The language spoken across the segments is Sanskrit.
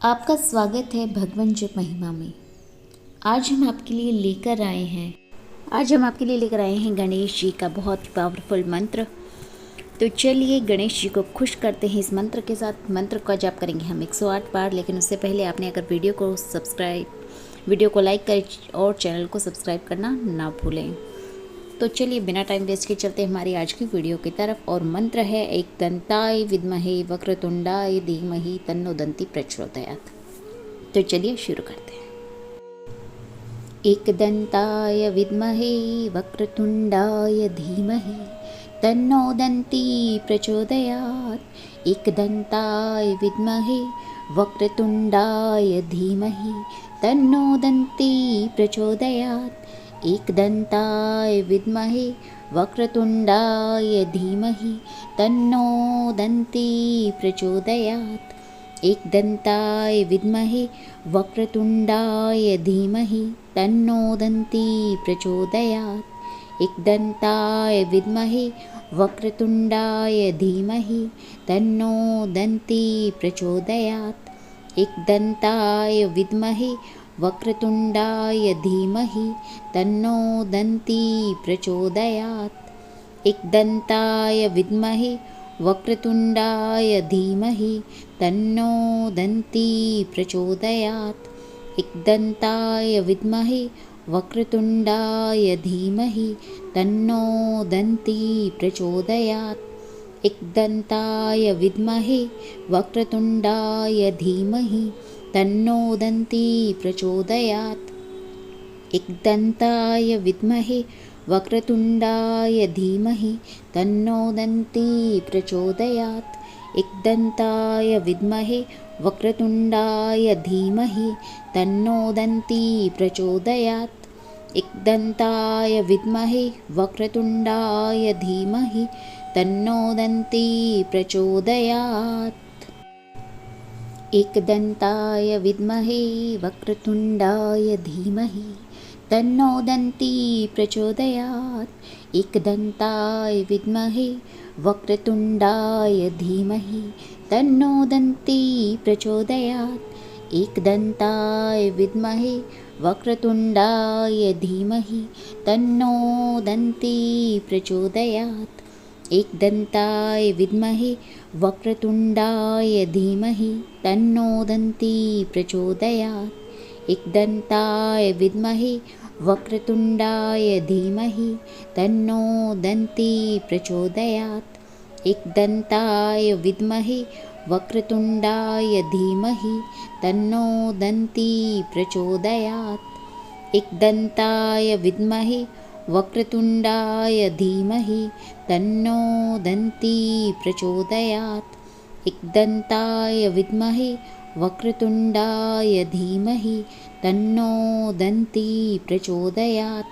आपका स्वागत है भगवान जप महिमा में। आज हम आपके लिए लेकर आए हैं गणेश जी का बहुत पावरफुल मंत्र। तो चलिए गणेश जी को खुश करते हैं इस मंत्र के साथ। मंत्र का जाप करेंगे हम 108 बार, लेकिन उससे पहले आपने अगर वीडियो को लाइक करें और चैनल को सब्सक्राइब करना ना भूलें। तो चलिए बिना टाइम वेस्ट के चलते हैं हमारी आज की वीडियो की तरफ। और मंत्र है एक दंताय विद्महे वक्रतुंडाय धीमहि तन्नो दंती प्रचोदयात्। तो चलिए शुरू करते हैं। एक दंताय विद्महे वक्रतुंडाय धीमहि तन्नो दंती प्रचोदयात्। एक दंताय विद्महे वक्रतुंडाय धीमहि तन्नो दंती प्रचोदयात्। एक दंताय विद्महे वक्रतुंडाय धीमहि तन्नो दंती प्रचोदयात्। एक दंताय विद्महे वक्रतुंडाय धीमहि तन्नो दंती प्रचोदयात्। एक दंताय विद्महे वक्रतुंडाय धीमहि तन्नो दंती प्रचोदयात्। एक दंताय विद्महे वक्रतुंडाय धीमहि तन्नो दंती प्रचोदयात्। एक दंताय विद्महे वक्रतुंडाय धीमहि तन्नो दंती प्रचोदयात्। एक दंताय विद्महे वक्रतुंडाय धीमहि तन्नो दंती प्रचोदयात्। एक दंताय विद्महे वक्रतुंडाय धीमहि तन्नो दंती प्रचोदयात्। एक दंताय विद्महे वक्रतुंडाय धीमहि तन्नो दंती प्रचोदयात्। एक दंताय विद्महे वक्रतुंडाय धीमहि तन्नो दंती प्रचोदयात्। एक दंताय विद्महे वक्रतुंडाय धीमहि तन्नो दंती प्रचोदयात्। एक दंताय विद्महे वक्रतुंडाय धीमहि तन्नो दंती प्रचोदयात्। एक दंताय विद्महे वक्रतुंडाय धीमहि तन्नो दंती प्रचोदयात्। एक दंताय विद्महे वक्रतुंडाय धीमहि तन्नो दंती प्रचोदयात्। एक दंताय विद्महे वक्रतुंडाय धीमहि तन्नो दंती प्रचोदयात्। एक दंताय विद्महे वक्रतुंडाय धीमहि तन्नो दंती प्रचोदयात्। एक दंताय विद्महे वक्रतुंडाय धीमहि तन्नो दंती प्रचोदयात्। एक दंताय विद्महे वक्रतुंडाय धीमहि तन्नो दंती प्रचोदयात्। एक दंताय विद्महे वक्रतुंडाय धीमहि तन्नो दंती प्रचोदयात्।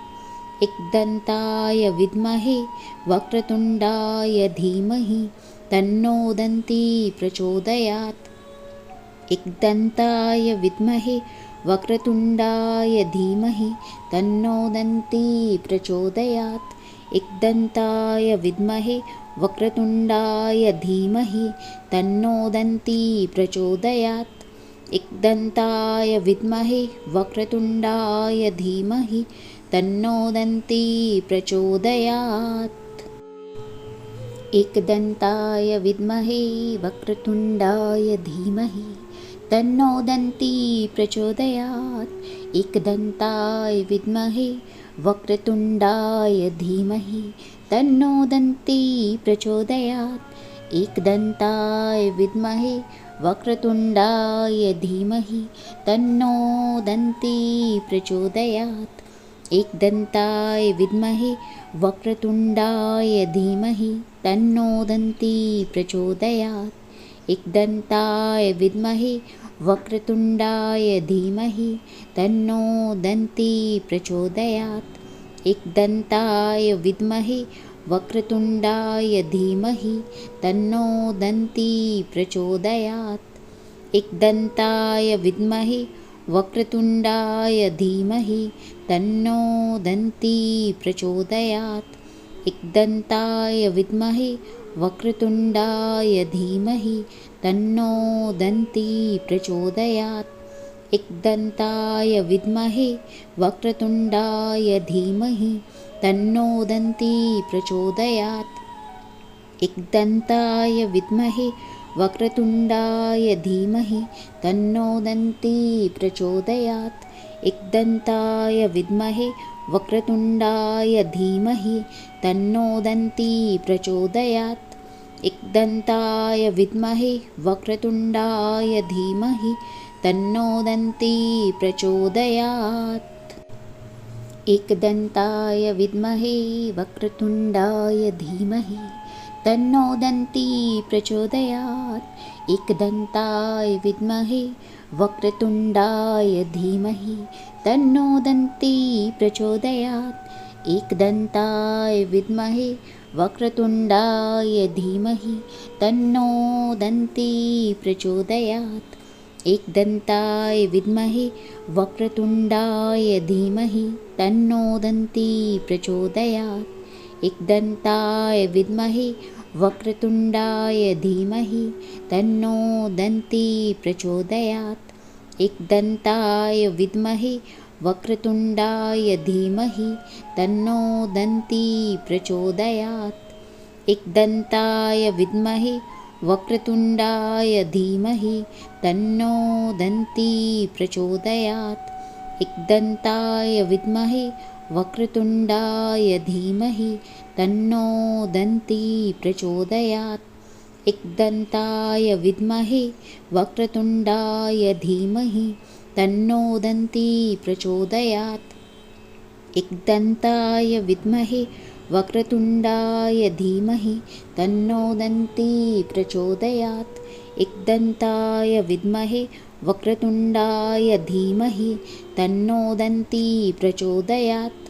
एक दंताय विद्महे वक्रतुंडाय धीमहि तन्नो दंती प्रचोदयात्। एक दंताय विद्महे वक्रतुंडाय धीमहि तन्नो दंती प्रचोदयात्। एक दंताय विद्महे वक्रतुंडाय धीमहि तन्नो दंती प्रचोदयात्। एक दंताय विद्महे वक्रतुंडाय धीमहि तन्नो दंती प्रचोदयात्। एक दंताय विद्महे वक्रतुंडाय धीमहि तन्नो दंती प्रचोदयात्। एक दंताय विद्महे वक्रतुंडाय धीमहि तन्नो दंती प्रचोदयात्। एक दंताय विद्महे वक्रतुंडाय धीमहि तन्नो दंती प्रचोदयात्। एक दंताय विद्महे वक्रतुंडाय धीमहि तन्नो दंती प्रचोदयात्। एक दंताय विद्महे वक्रतुंडाय धीमहि तन्नो दंती प्रचोदयात्। एक दंताय विद्महे वक्रतुंडाय धीमहि तन्नो दंती प्रचोदयात्। एक दंताय विद्महे वक्रतुंडाय धीमहि तन्नो दंती प्रचोदयात्। एक दंताय विद्महे वक्रतुण्डाय धीमहि तन्नो दन्ती प्रचोदयात्। एकदन्ताय विद्महे वक्रतुण्डाय धीमहि तन्नो दन्ती प्रचोदयात्। एकदन्ताय विद्महे वक्रतुण्डाय धीमहि तन्नो दन्ती प्रचोदयात्। एकदन्ताय विद्महे वक्रतुण्डाय धीमहि तन्नो दन्ती प्रचोदयात्। एकदन्ताय विद्महे वक्रतुण्डाय धीमहि तन्नो दन्ती प्रचोदयात्। एकदन्ताय विद्महे वक्रतुण्डाय धीमहि तन्नो दन्ती प्रचोदयात्। एकदन्ताय विद्महे वक्रतुण्डाय धीमहि तन्नो दन्ती प्रचोदयात्। एकदन्ताय विद्महे वक्रतुण्डाय धीमहि तन्नो दन्ती प्रचोदयात्। एकदन्ताय विद्महे वक्रतुण्डाय धीमहि तन्नो दन्ती प्रचोदयात्। एकदन्ताय विद्महे वक्रतुण्डाय धीमहि तन्नो दन्ती प्रचोदयात्। एकदन्ताय विद्महे वक्रतुण्डाय धीमहि तन्नो दन्ती प्रचोदयात्। एकदन्ताय विद्महे वक्रतुण्डाय धीमहि तन्नो दन्ती प्रचोदयात्। एकदन्ताय विद्महे वक्रतुण्डाय धीमहि तन्नो दन्ती प्रचोदयात्। एकदन्ताय विद्महे वक्रतुण्डाय धीमहि तन्नो दन्ती प्रचोदयात्। एकदन्ताय विद्महे वक्रतुण्डाय धीमहि तन्नो दन्ती प्रचोदयात्। एकदन्ताय विद्महे वक्रतुण्डाय धीमहि तन्नो दन्ती प्रचोदयात्।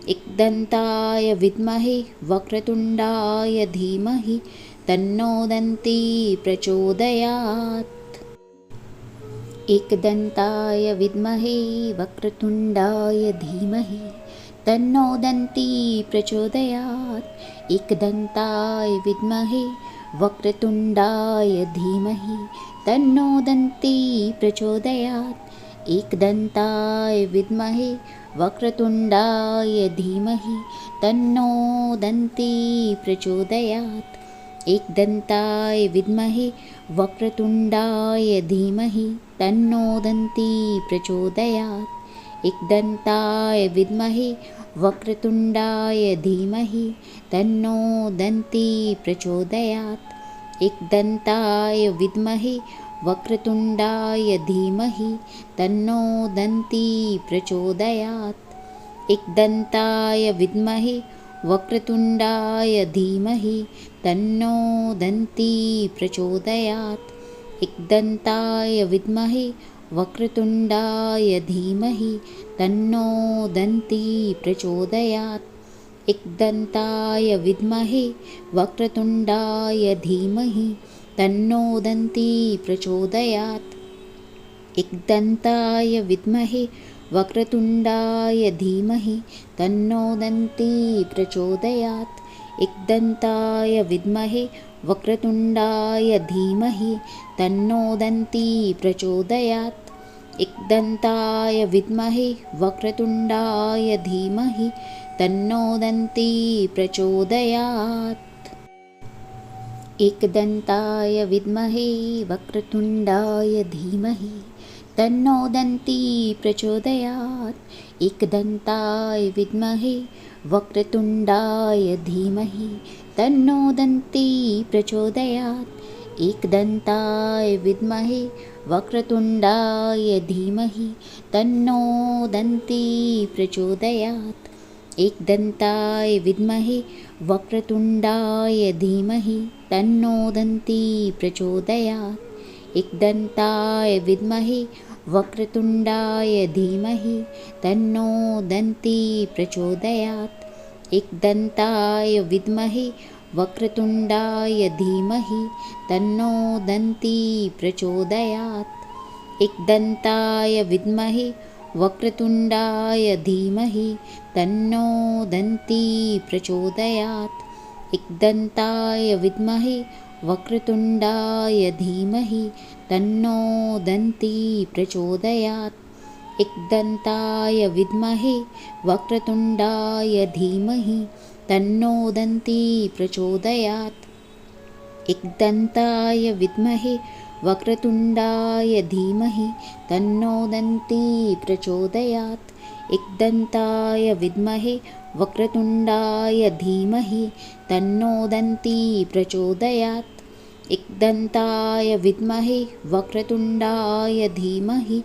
एकदन्ताय विद्महे वक्रतुण्डाय धीमहि तन्नो दन्ती प्रचोदयात्। एकदन्ताय विद्महे वक्रतुण्डाय धीमहि तन्नो दन्ती प्रचोदयात्। एकदन्ताय विद्महे वक्रतुण्डाय धीमहि तन्नो दन्ती प्रचोदयात्। एकदन्ताय विद्महे वक्रतुण्डाय धीमहि तन्नो दन्ती प्रचोदयात्। एकदन्ताय विद्महे वक्रतुण्डाय धीमहि तन्नो दन्ती प्रचोदयात्। एकदन्ताय विद्महे वक्रतुण्डाय धीमहि तन्नो दन्ती प्रचोदयात्। एकदन्ताय विद्महे वक्रतुण्डाय धीमहि तन्नो दन्ती प्रचोदयात्। एकदन्ताय विद्महे वक्रतुण्डाय धीमहि तन्नो दन्ती प्रचोदयात्। एकदन्ताय विद्महे वक्रतुण्डाय धीमहि तन्नो दन्ती प्रचोदयात्। एकदन्ताय विद्महे वक्रतुण्डाय धीमहि तन्नो दन्ती प्रचोदयात्। एकदन्ताय विद्महे वक्रतुण्डाय धीमहि तन्नो दन्ती प्रचोदयात्। एकदन्ताय विद्महे वक्रतुण्डाय धीमहि तन्नो दन्ती प्रचोदयात्। एकदन्ताय विद्महे वक्रतुण्डाय धीमहि तन्नो दन्ती प्रचोदयात्। एकदन्ताय विद्महे वक्रतुण्डाय धीमहि तन्नो दन्ती प्रचोदयात्। एकदन्ताय विद्महे वक्रतुण्डाय धीमहि तन्नो दन्ती प्रचोदयात्। एकदन्ताय विद्महे वक्रतुण्डाय धीमहि तन्नो दन्ती प्रचोदयात्। एकदन्ताय विद्महे वक्रतुण्डाय धीमहि तन्नो दन्ती प्रचोदयात्। एकदन्ताय विद्महे वक्रतुण्डाय धीमहि तन्नो दन्ती प्रचोदयात्। एकदन्ताय विद्महे वक्रतुण्डाय धीमहि तन्नो दन्ती प्रचोदयात्। एकदन्ताय विद्महे वक्रतुण्डाय धीमहि तन्नो दन्ती प्रचोदयात्। एकदन्ताय विद्महे वक्रतुण्डाय धीमहि तन्नो दन्ती प्रचोदयात्। एकदन्ताय विद्महे वक्रतुण्डाय धीमहि तन्नो दन्ती प्रचोदयात्। एकदन्ताय विद्महे वक्रतुण्डाय धीमहि तन्नो दन्ती प्रचोदयात्। एकदन्ताय विद्महे वक्रतुण्डाय धीमहि तन्नो दन्ती प्रचोदयात्। एकदन्ताय विद्महे वक्रतुण्डाय धीमहि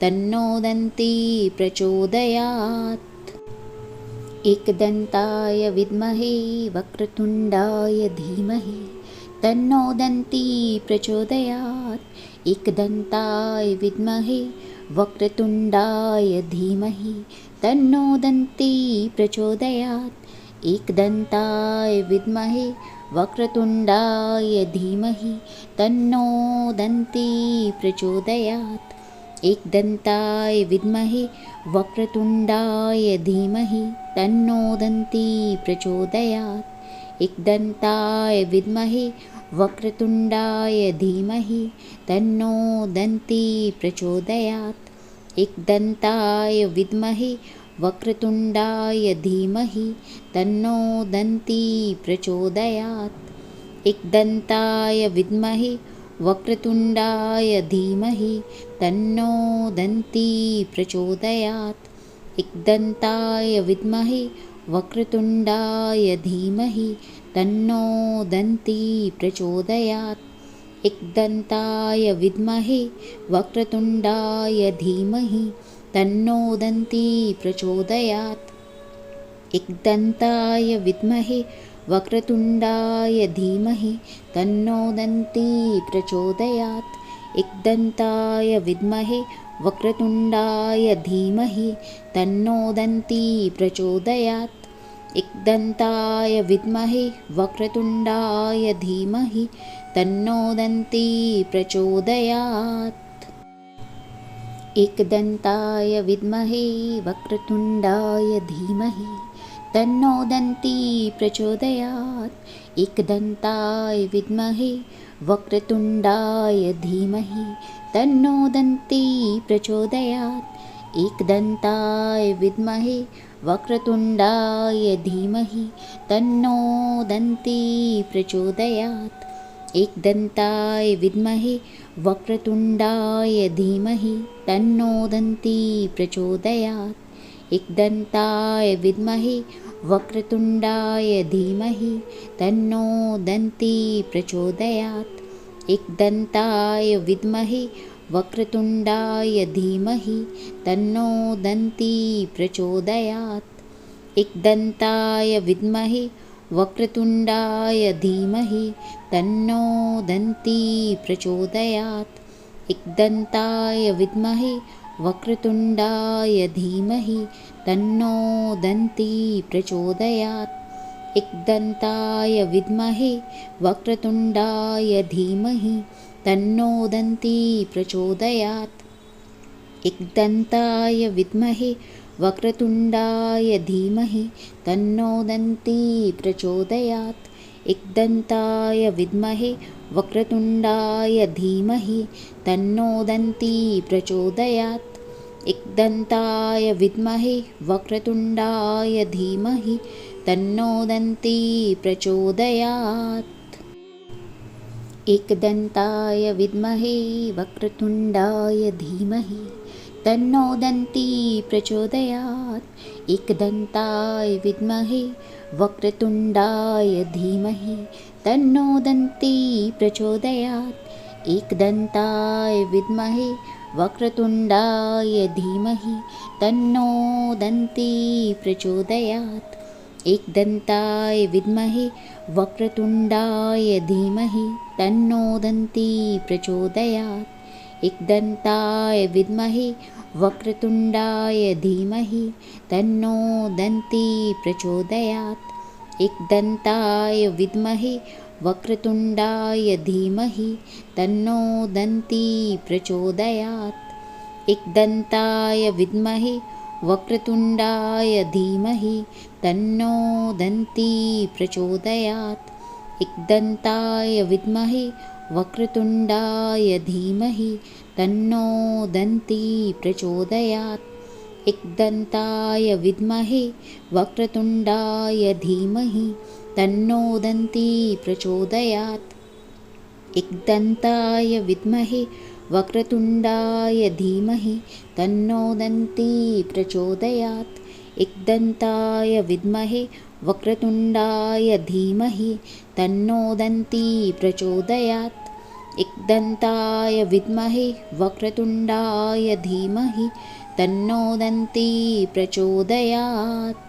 तन्नो दन्ती प्रचोदयात्। एकदन्ताय विद्महे वक्रतुण्डाय धीमहि तन्नो दन्ती प्रचोदयात्। एकदन्ताय विद्महे वक्रतुण्डाय धीमहि तन्नो दन्ती प्रचोदयात्। एकदन्ताय विद्महे वक्रतुण्डाय धीमहि तन्नो दन्ती प्रचोदयात्। एकदन्ताय विद्महे वक्रतुण्डाय धीमहि तन्नो दन्ती प्रचोदयात्। एकदन्ताय विद्महे वक्रतुण्डाय धीमहि तन्नो दन्ती प्रचोदयात्। एकदन्ताय विद्महे वक्रतुण्डाय धीमहि तन्नो दन्ती प्रचोदयात्। एकदन्ताय विद्महे वक्रतुण्डाय धीमहि तन्नो दन्ती प्रचोदयात्। एकदन्ताय विद्महे वक्रतुण्डाय धीमहि तन्नो दन्ती प्रचोदयात्। एकदन्ताय विद्महे वक्रतुण्डाय धीमहि तन्नो दन्ती प्रचोदयात्। एकदन्ताय विद्महे वक्रतुण्डाय धीमहि तन्नो दन्ती प्रचोदयात्। एकदन्ताय विद्महे वक्रतुण्डाय धीमहि तन्नो दन्ती प्रचोदयात्। एकदन्ताय विद्महे वक्रतुण्डाय धीमहि तन्नो दन्ती प्रचोदयात्। एकदन्ताय विद्महे वक्रतुण्डाय धीमहि तन्नो दन्ती प्रचोदयात्। एकदन्ताय विद्महे वक्रतुण्डाय धीमहि तन्नो दन्ती प्रचोदयात्। एकदन्ताय विद्महे वक्रतुण्डाय धीमहि तन्नो दन्ती प्रचोदयात्। एकदन्ताय विद्महे वक्रतुण्डाय धीमहि तन्नो दन्ती प्रचोदयात्। एकदन्ताय विद्महे वक्रतुण्डाय धीमहि तन्नो दन्ती प्रचोदयात्। एकदन्ताय विद्महे वक्रतुण्डाय धीमहि तन्नो दन्ती प्रचोदयात्। एकदन्ताय विद्महे वक्रतुण्डाय धीमहि तन्नो दन्ती प्रचोदयात्। एकदन्ताय विद्महे वक्रतुण्डाय धीमहि तन्नो दन्ती प्रचोदयात्। एकदन्ताय विद्महे वक्रतुण्डाय धीमहि तन्नो दन्ती प्रचोदयात्। एकदन्ताय विद्महे वक्रतुण्डाय धीमहि तन्नो दन्ती प्रचोदयात्। एकदन्ताय विद्महे वक्रतुण्डाय धीमहि तन्नो दन्ती प्रचोदयात्। एकदन्ताय विद्महे वक्रतुण्डाय धीमहि तन्नो दन्ती प्रचोदयात्। एकदन्ताय विद्महे वक्रतुण्डाय धीमहि तन्नो दन्ती प्रचोदयात्। एकदन्ताय विद्महे वक्रतुण्डाय धीमहि तन्नो दन्ती प्रचोदयात्। एकदन्ताय विद्महे वक्रतुण्डाय धीमहि तन्नो दन्ती प्रचोदयात्। एकदन्ताय विद्महे वक्रतुण्डाय धीमहि तन्नो दन्ती प्रचोदयात्। एकदन्ताय विद्महे वक्रतुण्डाय धीमहि तन्नो दन्ती प्रचोदयात्। एकदन्ताय विद्महे वक्रतुण्डाय धीमहि तन्नो दन्ती प्रचोदयात्। एकदन्ताय विद्महे वक्रतुण्डाय धीमहि तन्नो दन्ती प्रचोदयात्। एकदन्ताय विद्महे वक्रतुण्डाय धीमहि तन्नो दन्ती प्रचोदयात्। एकदन्ताय विद्महे वक्रतुण्डाय धीमहि तन्नो दन्ती प्रचोदयात्। एकदन्ताय विद्महे वक्रतुण्डाय धीमहि तन्नो दन्ती प्रचोदयात्। एकदन्ताय विद्महे वक्रतुण्डाय धीमहि तन्नो दन्ती प्रचोदयात्। एकदन्ताय विद्महे वक्रतुण्डाय धीमहि तन्नो दन्ती प्रचोदयात्।